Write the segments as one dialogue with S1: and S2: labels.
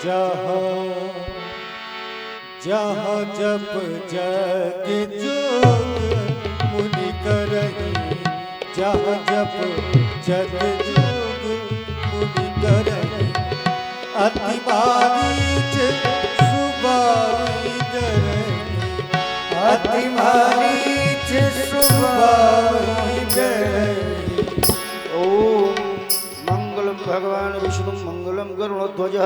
S1: जहाँ जहाँ जप जग जोग मुनि करही, जहाँ जप जग जोग मुनि करही, अति मारीच सुबाई डरही, अति मारीच सुबाई डरही।
S2: भगवान विष्णु मंगलम गरुड़ध्वज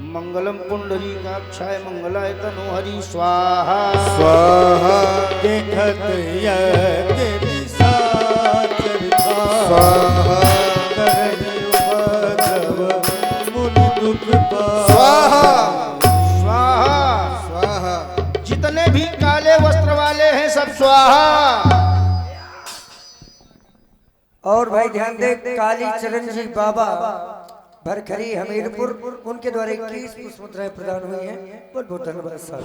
S2: मंगलम पुंडरीकाक्षाय मंगलाय तनोहरि स्वाहा
S1: स्वाहा। देखत यज्ञ निशाचर था, स्वाहा करहि उपद्रव मुनि दुख पाए,
S2: स्वाहा स्वाहा स्वाहा। जितने भी काले वस्त्र वाले हैं सब स्वाहा।
S3: और भाई ध्यान दे, काली चरण जी बाबा भरखरी हमीरपुर, उनके द्वारा 21 पुष्पमुद्राएं प्रदान हुई हैं। बहुत बहुत धन्यवाद साहब।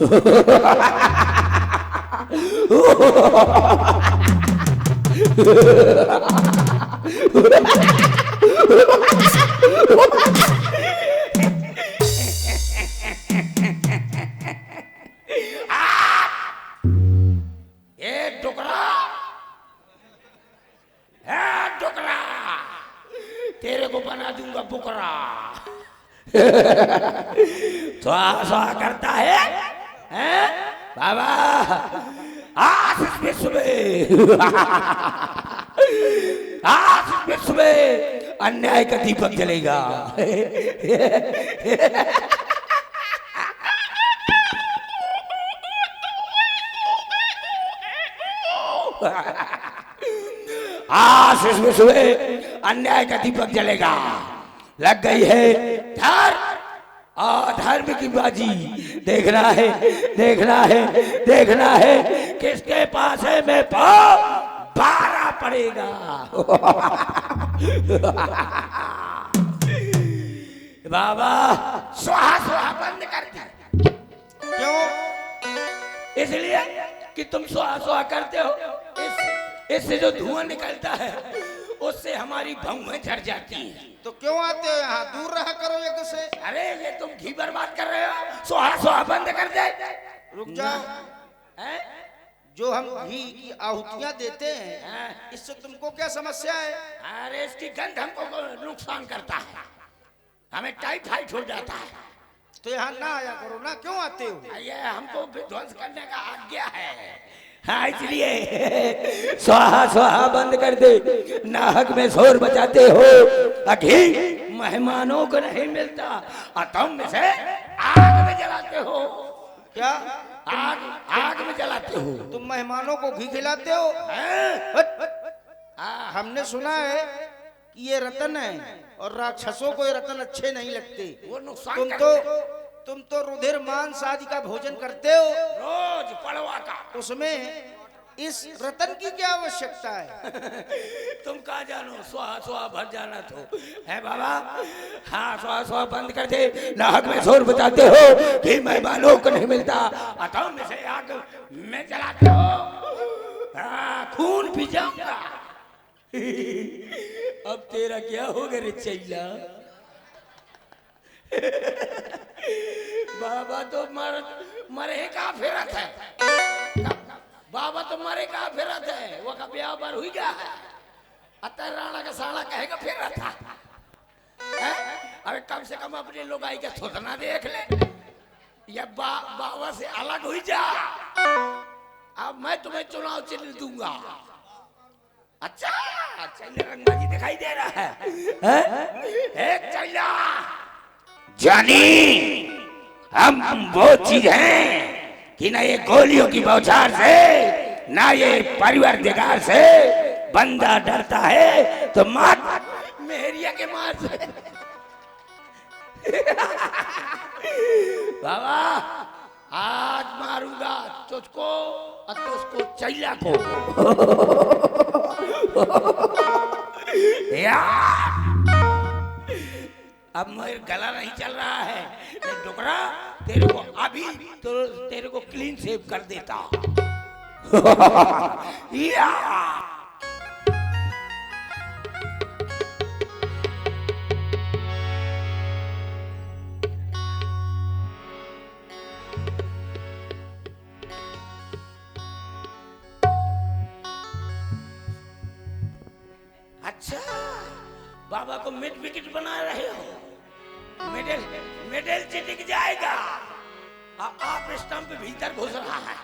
S4: तेरे को बना दूंगा बुकरा। स्वाहा स्वाहा करता है, हैं? बाबा आज इस विश्व में आज इस विश्व में अन्याय का दीपक जलेगा। आज इस विश्व में अन्याय का दीपक जलेगा। लग गई है धर्म अधर्म की बाजी। देखना है देखना है देखना है किसके पास है मैं पाँव 12 पड़ेगा। बाबा स्वाहा स्वाहा बंद कर दी।
S2: क्यों?
S4: इसलिए कि तुम स्वाहा स्वाहा करते हो, इससे जो धुआं निकलता है उससे हमारी भौहें झड़ जाती हैं।
S2: तो क्यों आते हो यहाँ? दूर रहा करो एक से।
S4: अरे ये तुम घी बर्बाद कर रहे हो। स्वाहा स्वाहा बंद कर दे।
S2: रुक जाओ।
S4: हैं?
S2: जो हम घी की आहुतियाँ देते हैं इससे तुमको क्या समस्या है?
S4: अरे इसकी गंध हमको नुकसान करता है, हमें टाइफाइड हो जाता है।
S2: तो यहाँ ना आया करो ना। क्यों आते हो?
S4: ये हमको विध्वंस करने का आज्ञा है। हाँ इसलिए स्वाहा स्वाहा बंद कर दे। नाहक में शोर बचाते हो, घी मेहमानों को नहीं मिलता और तुम इसे आग में जलाते हो।
S2: क्या?
S4: आग आग में जलाते हो।
S2: तुम मेहमानों को घी खिलाते हो? हमने सुना है कि ये रतन है और राक्षसों को ये रतन अच्छे नहीं लगते।
S4: वो नुकसान
S2: तुम तो रुधिर मांस आदि का भोजन करते हो
S4: रोज पड़वा का।
S2: उसमें इस रतन की क्या आवश्यकता है?
S4: तुम कहा जानो स्वाहा स्वाहा भर जाना तो है बाबा। हाँ स्वाहा स्वाहा बंद कर दे। नाहक में शोर बचाते हो कि मेहमानों को नहीं मिलता, तुम इसे आग में जलाते हो। हाँ खून पी जाऊंगा। अब तेरा क्या होगा रे चैला? बाबा तो मरे का फिरत है। बाबा तो मरे का फिरत है। वो का ब्याह बार हुई गया है। अतर राणा का साला कहेगा फिरत था। अरे कम से कम अपने लोग आई के सोचना देख ले या बाबा से अलग हुई जा। अब मैं तुम्हें चुनाव चिन्ह दूंगा। अच्छा चैला रंगबाजी दिखाई दे रहा है? चैला जानी हम वो चीज हैं कि ना ये गोलियों की बौछार से ना ये परिवार दिगार से बंदा डरता है तो मार मेहरिया के मार से। बाबा आज मारूंगा तुझको और तुझको चैला को। यार अब मेरा गला नहीं चल रहा है। डुकरा तेरे को अभी तो तेरे को क्लीन शेव कर देता। या बाबा को मिड विकेट बना रहे हो। मेडल मेडल चिटक जाएगा। आप स्टंप भीतर घुस रहा है,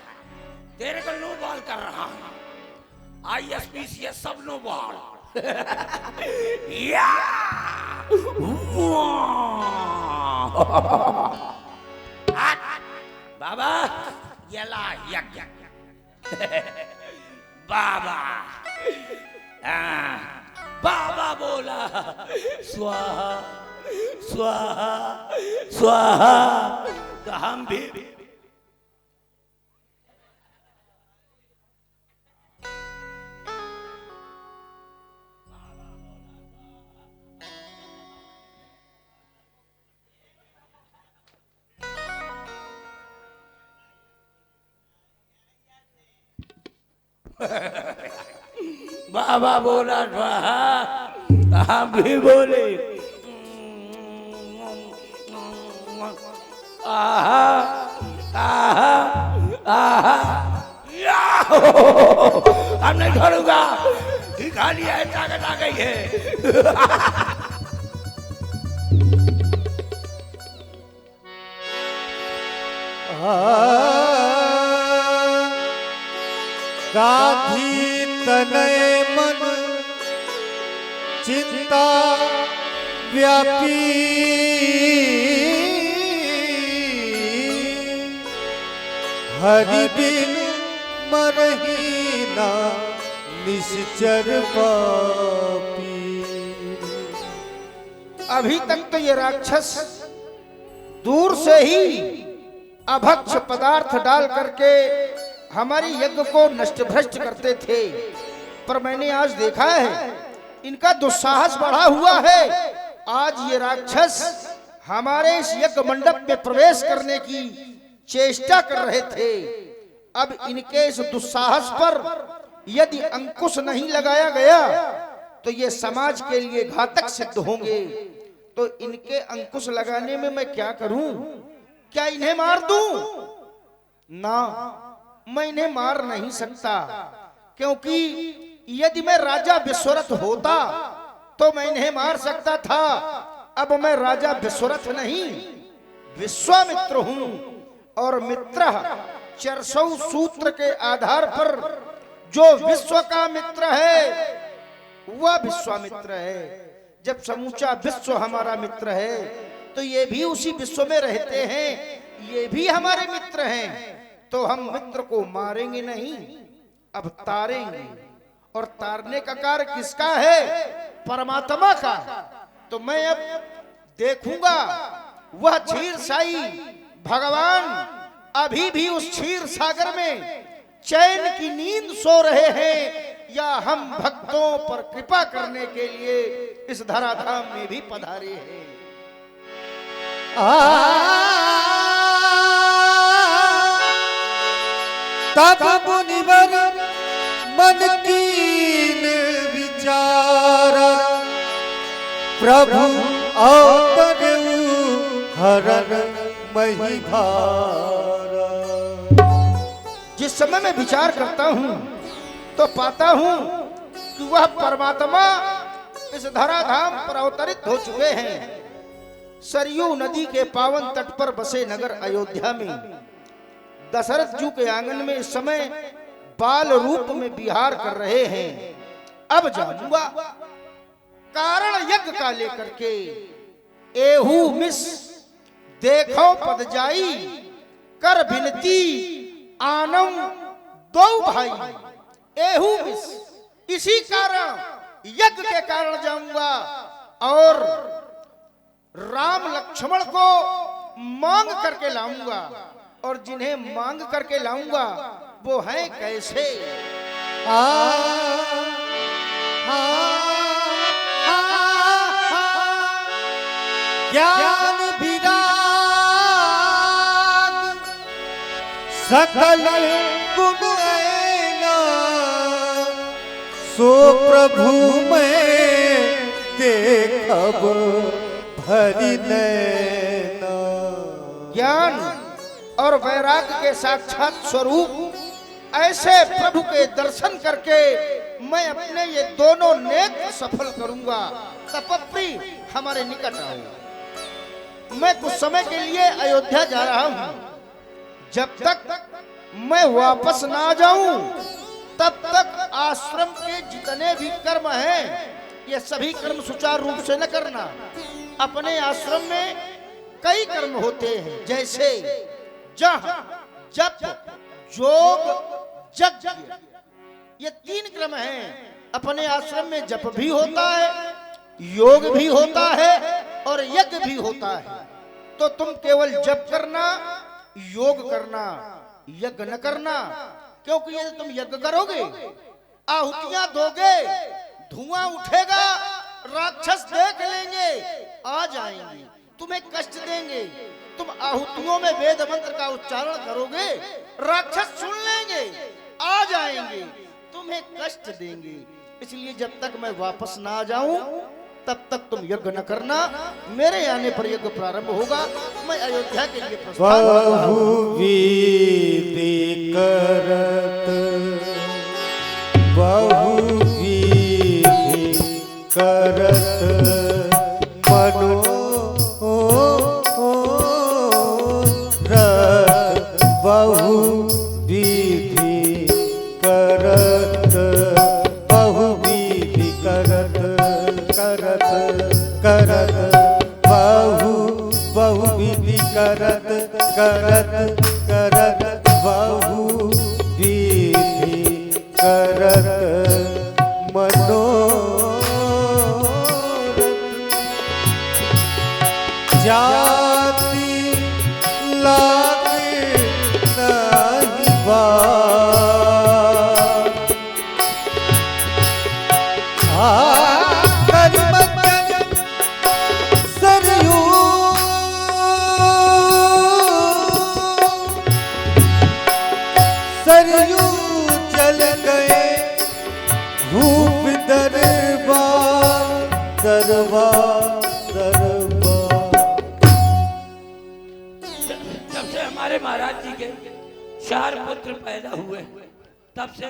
S4: तेरे को नो बॉल कर रहा हूं। ISPCS सब नो बॉल। या बाबा यला यक बाबा बाबा बोला स्वाहा स्वाहा स्वाहा, तो हम भी बाबा बोला स्वाहा, हम भी बोले आहा आहा आहा। हम नहीं छोड़ूंगा, खा लिया है, ताकत आ गई है।
S1: गाधी तनय मन चिंता व्यापी, हरि बिन मरही ना निश्चर पापी।
S2: अभी तक तो ये राक्षस दूर से ही अभक्ष पदार्थ डाल करके हमारी यज्ञ को नष्ट भ्रष्ट करते थे, पर मैंने आज देखा है इनका दुस्साहस बढ़ा हुआ है। आज ये राक्षस हमारे इस यज्ञ मंडप में प्रवेश करने की चेष्टा कर रहे थे। अब इनके इस दुस्साहस पर यदि अंकुश नहीं लगाया गया तो ये समाज के लिए घातक सिद्ध होंगे। तो इनके अंकुश लगाने में मैं क्या करूं? क्या इन्हें मार दूं? ना, मैं इन्हें मार नहीं सकता, क्योंकि यदि मैं राजा विश्वरथ होता तो मैं इन्हें मार सकता था। अब मैं राजा विश्वरथ नहीं, विश्वामित्र हूं, और मित्र चरसौ सूत्र के आधार पर जो विश्व का मित्र है वह विश्वामित्र है। जब समूचा विश्व हमारा मित्र है तो ये भी उसी विश्व में रहते हैं, ये भी हमारे मित्र हैं। तो हम मित्र को मारेंगे नहीं, अब तारेंगे। और तारने का कार्य किसका है? परमात्मा का। तो मैं अब देखूंगा वह क्षीरसाई भगवान अभी भी उस क्षीर सागर में चैन की नींद सो रहे हैं, या हम भक्तों पर कृपा करने के लिए इस धराधाम में भी पधारे हैं।
S1: तब मुनिवर मन कीन विचारा, प्रभु अवतरऊ हरन मही भारा।
S2: जिस समय मैं विचार करता हूं तो पाता हूं कि वह परमात्मा इस धराधाम पर अवतरित हो चुके हैं। सरयू नदी के पावन तट पर बसे नगर अयोध्या में दशरथ जी के आंगन में इस समय बाल रूप में विहार कर रहे हैं। अब जाऊंगा कारण यज्ञ का लेकर के। एहू मिस देखो पद जाई, कर बिनती आनम दो भाई। एहू मिस, इसी कारण यज्ञ के कारण जाऊंगा और राम लक्ष्मण को मांग करके लाऊंगा। और जिन्हें मांग करके लाऊंगा वो हैं कैसे?
S1: ज्ञान विराग सकल गुण ऐना, सो प्रभु में देखब भरी नैना।
S2: ज्ञान और वैराग्य के साक्षात स्वरूप ऐसे प्रभु के दर्शन करके मैं अपने ये दोनों नेत्र सफल करूंगा। तपप्री हमारे निकट आओ। मैं कुछ समय के लिए अयोध्या जा रहा हूं। जब तक मैं वापस ना जाऊं तब तक आश्रम के जितने भी कर्म हैं ये सभी कर्म सुचारू रूप से न करना। अपने आश्रम में कई कर्म होते हैं, जैसे जप, योग, यज्ञ, ये 3 क्रम हैं। अपने आश्रम में जप भी होता है, योग भी होता है और यज्ञ भी होता है। तो तुम केवल जप करना, योग करना, यज्ञ न करना, क्योंकि यदि तुम यज्ञ करोगे, आहुतियां दोगे, धुआं उठेगा, राक्षस देख लेंगे, आ जाएंगे, तुम्हें कष्ट देंगे। तुम आहुतियों में वेद मंत्र का उच्चारण करोगे, राक्षस सुन लेंगे, आ जाएंगे, तुम्हें कष्ट देंगे। इसलिए जब तक मैं वापस ना आ जाऊं तब तक तुम यज्ञ न करना। मेरे आने पर यज्ञ प्रारंभ होगा। मैं अयोध्या के लिए प्रस्थान कर रहा हूं।
S1: बहुविधि करत बहुविधि करत मनोरथ बहुविधि करत बहुविधि करत करत करत बहुविधि करत करत करत बहुविधि करत मनोरथ जाति लागे नहीं बात सरयू सरयू चल गए भूप दरबार दरबार दरबार।
S4: जब से हमारे महाराज जी के 4 पुत्र पैदा हुए तब से